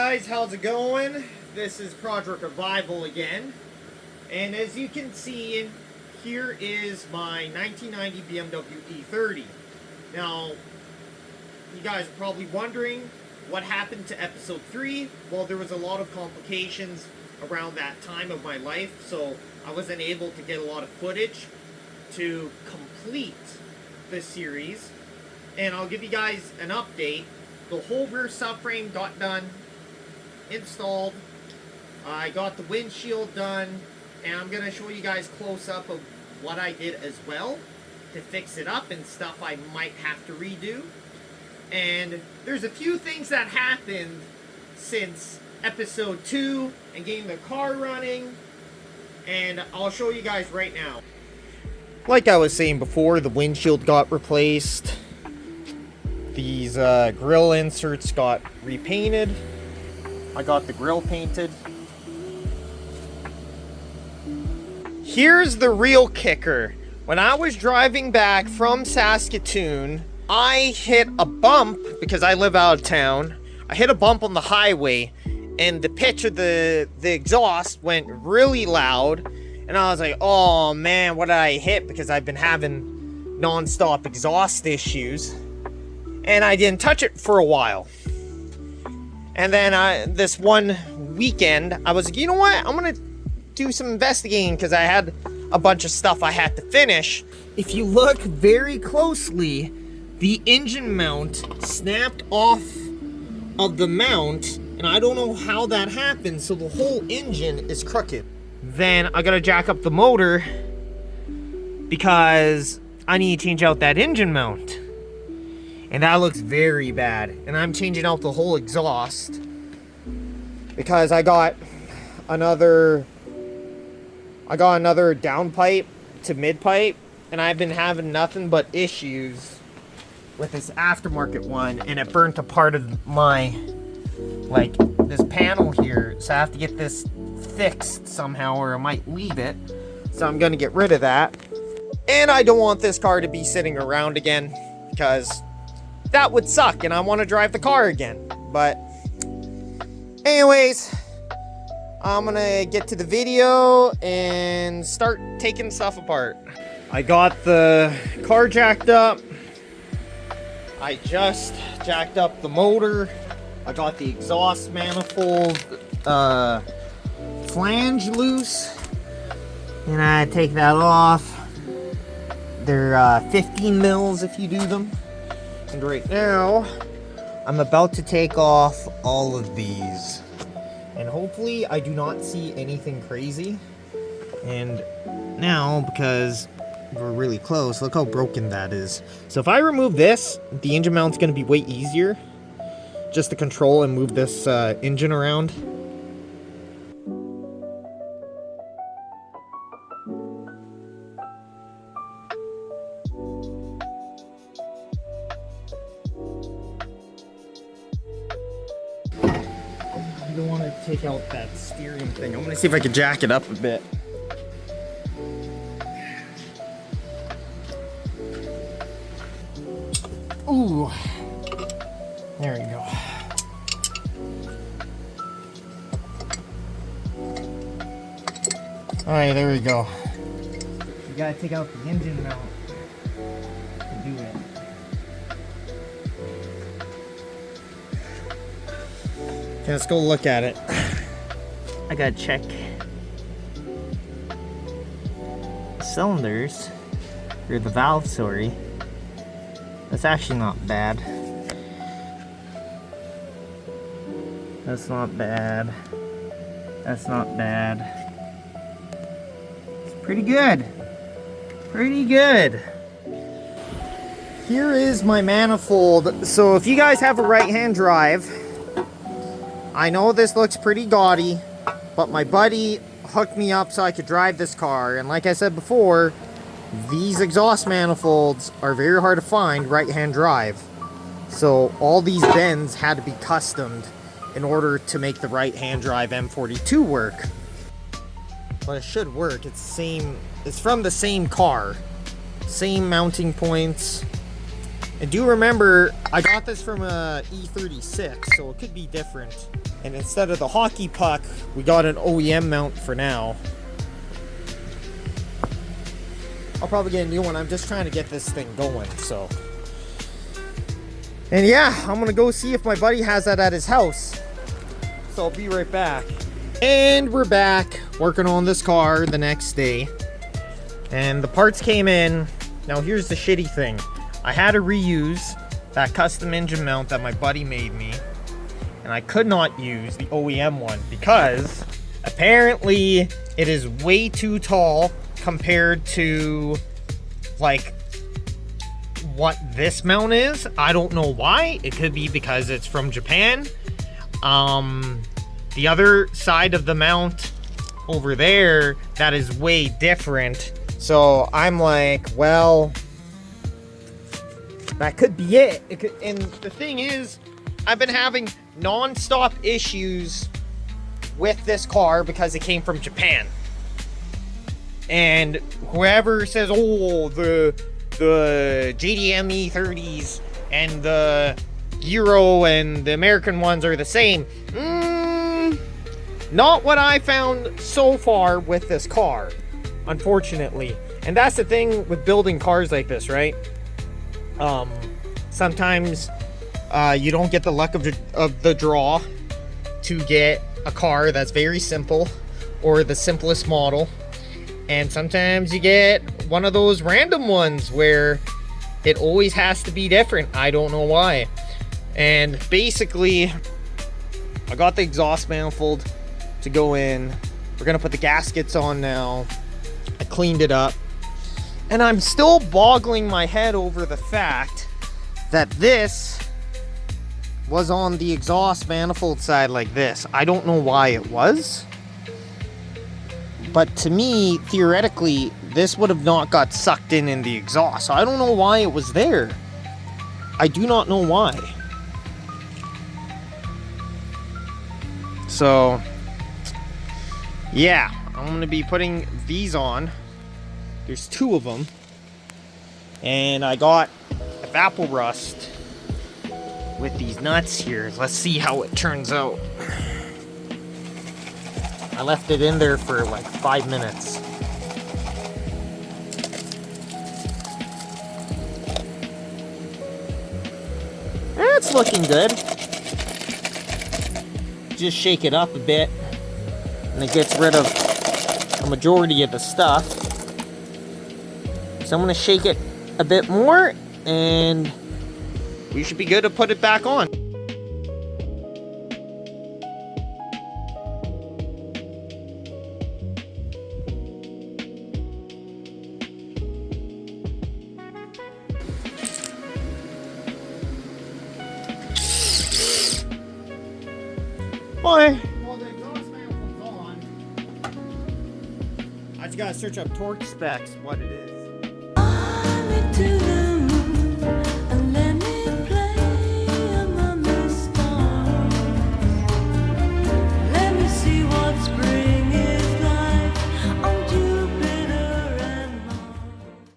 guys, how's it going? This is Project Revival again, and as you can see, here is my 1990 BMW E30. Now, you guys are probably wondering what happened to episode 3. Well, there was a lot of complications around that time of my life, so I wasn't able to get a lot of footage to complete this series, and I'll give you guys an update. The whole rear subframe got done, installed. I got the windshield done, and I'm going to show you guys close up of what I did as well to fix it up and stuff I might have to redo. And there's a few things that happened since episode 2 and getting the car running, and I'll show you guys right now. Like I was saying before, the windshield got replaced. These grill inserts got repainted. I got the grill painted. Here's the real kicker. When I was driving back from Saskatoon, I hit a bump because I live out of town. I hit a bump on the highway, and the pitch of the exhaust went really loud. And I was like, oh man, what did I hit? Because I've been having non-stop exhaust issues. And I didn't touch it for a while. And then this one weekend, I was like, you know what? I'm going to do some investigating because I had a bunch of stuff I had to finish. If you look very closely, the engine mount snapped off of the mount. And I don't know how that happened. So the whole engine is crooked. Then I got to jack up the motor because I need to change out that engine mount. And that looks very bad. And I'm changing out the whole exhaust because I got another down pipe to mid pipe, and I've been having nothing but issues with this aftermarket one, and it burnt a part of my, like, this panel here. So I have to get this fixed somehow, or I might leave it. So I'm gonna get rid of that. And I don't want this car to be sitting around again because that would suck, and I want to drive the car again. But anyways, I'm gonna get to the video and start taking stuff apart. I got the car jacked up. I just jacked up the motor. I got the exhaust manifold flange loose, and I take that off. They're 15 mils if you do them. And right now, I'm about to take off all of these. And hopefully I do not see anything crazy. And now, because we're really close, look how broken that is. So if I remove this, the engine mount's going to be way easier just to control and move this engine around. I don't want to take out that steering thing. I'm going to see if I can jack it up a bit. Ooh. There we go. Alright, there we go. You gotta take out the engine mount to do it. Okay, let's go look at it. I gotta check the cylinders, or the valve, sorry. That's actually not bad. That's not bad. That's not bad. It's pretty good. Pretty good. Here is my manifold. So if you guys have a right-hand drive, I know this looks pretty gaudy, but my buddy hooked me up so I could drive this car. And like I said before, these exhaust manifolds are very hard to find right-hand drive. So all these bends had to be customed in order to make the right-hand drive M42 work. But it should work. It's the same, it's from the same car. Same mounting points. And do remember, I got this from a E36, so it could be different. And instead of the hockey puck, we got an OEM mount for now. I'll probably get a new one. I'm just trying to get this thing going, so. And yeah, I'm gonna go see if my buddy has that at his house. So I'll be right back. And we're back working on this car the next day. And the parts came in. Now here's the shitty thing. I had to reuse that custom engine mount that my buddy made me. And I could not use the OEM one because apparently it is way too tall compared to like what this mount is. I don't know why. It could be because it's from Japan. The other side of the mount over there, that is way different. So I'm like, well, that could be it. And the thing is, I've been having non-stop issues with this car because it came from Japan. And whoever says, oh, the JDM E30s and the Euro and the American ones are the same. Not what I found so far with this car, unfortunately. And that's the thing with building cars like this, right? Sometimes you don't get the luck of the draw to get a car that's very simple or the simplest model. And sometimes you get one of those random ones where it always has to be different. I don't know why. And basically, I got the exhaust manifold to go in. We're gonna put the gaskets on now. I cleaned it up. And I'm still boggling my head over the fact that this was on the exhaust manifold side like this. I don't know why it was. But to me, theoretically, this would have not got sucked in the exhaust. So I don't know why it was there. I do not know why. So, yeah, I'm going to be putting these on. There's two of them. And I got evapor rust with these nuts here. Let's see how it turns out. I left it in there for like 5 minutes. It's looking good. Just shake it up a bit and it gets rid of a majority of the stuff. So I'm going to shake it a bit more and we should be good to put it back on. Well, the exhaust manifold's on. I just gotta search up torque specs, what it is.